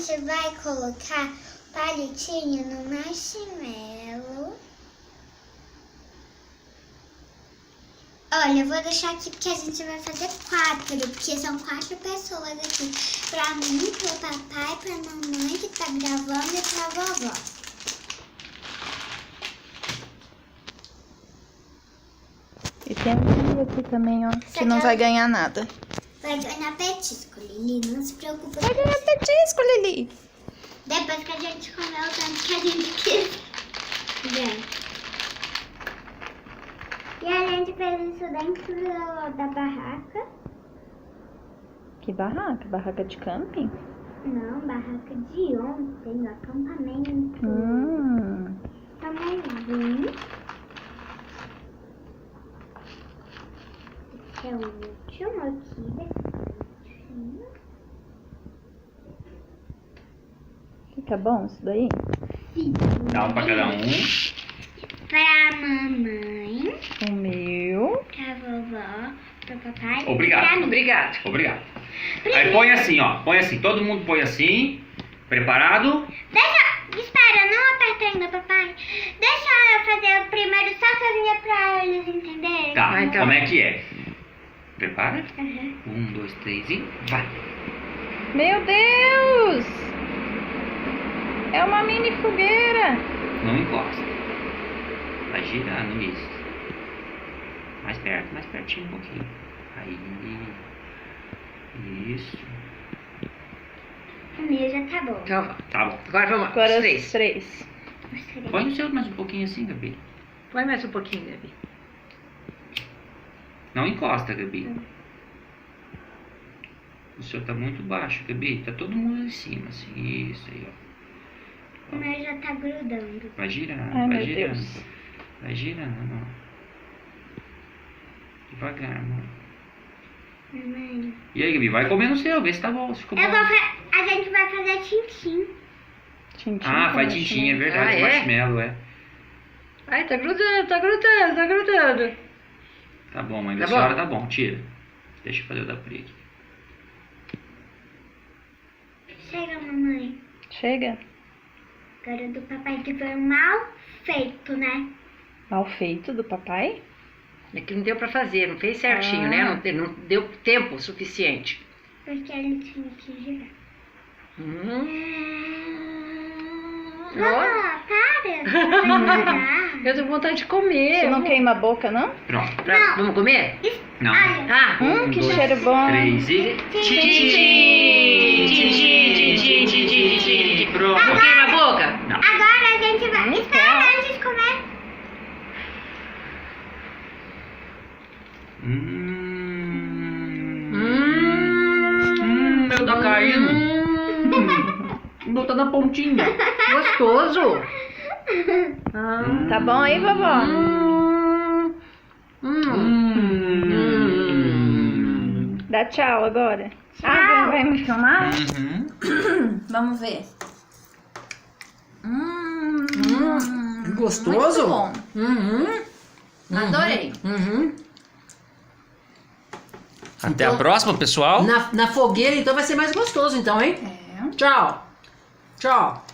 gente vai colocar palitinho no marshmallow. Olha, eu vou deixar aqui porque a gente vai fazer 4, porque são 4 pessoas aqui. Pra mim, pro papai, pra mamãe que tá gravando e pra vovó. E tem um aqui também, ó, que não vai ganhar nada. Vai ganhar petisco, Lili, não se preocupe. Vai ganhar petisco, Lili. Depois que a gente comer o tanto que a gente quiser. E a gente fez isso dentro da barraca. Que barraca? Barraca de camping? Não, barraca de ontem, no acampamento. Tamanhozinho. Esse é o último aqui. Fica bom isso daí? Dá um pra cada um. Pra mamãe, O meu. pra vovó, pro papai. Obrigado. Pra mim. Obrigado. Aí põe assim, ó. Põe assim. Todo mundo põe assim. Preparado? Espera, não aperta ainda, papai. Deixa eu fazer primeiro só sozinha pra eles entenderem. Tá. Vai, então. Como é que é? Prepara? Uhum. 1, 2, 3 e vai. Meu Deus! É uma mini fogueira. Não encosta. Vai girando isso. Mais pertinho um pouquinho. Aí. Isso. O meu já tá bom. Então, vai. Tá bom. Agora vamos. Agora Os os 3. Põe o seu mais um pouquinho assim, Gabi. Põe mais um pouquinho, Gabi. Não encosta, Gabi. O seu tá muito baixo, Gabi. Tá todo mundo em cima, assim. Isso aí, ó. O meu já tá grudando. Vai girando, Ai, vai meu girando. Deus. Vai girando, ó. Devagar, amor. Mamãe. E aí, Gabi, vai comendo o seu, vê se tá bom, se ficou bom. A gente vai fazer tintim. Tintim Ah, com faz tintim, é marshmallow. verdade, Ah, é? marshmallow, é. Ai, tá grudando. Tá bom, mãe, Tá da senhora bom? tá bom, tira. Deixa eu fazer o da Pri aqui. Chega, mamãe. Chega. Agora do papai que foi mal feito, né? Mal feito do papai? É que não deu pra fazer, não fez certinho, Ah. né? Não deu tempo suficiente. Porque ele tinha que girar. Ó, Ah, para! Vai girar. eu tenho vontade de comer. Você não queima a boca, não? Pronto. Não. Vamos comer? Não. Olha, Ah, Que cheiro bom. 3 e... Tchim. Pronto. Não queima a boca? Não. agora a gente vai. Não Espera quer. antes de comer. Meu tá caindo. Meu tá na pontinha. Gostoso. Tá bom aí, vovó? Dá tchau agora. Ah, vai me filmar? Vamos ver. Gostoso? Muito bom. Adorei. Até a próxima, pessoal. Na fogueira, então, vai ser mais gostoso, então, hein? É. Tchau. Tchau.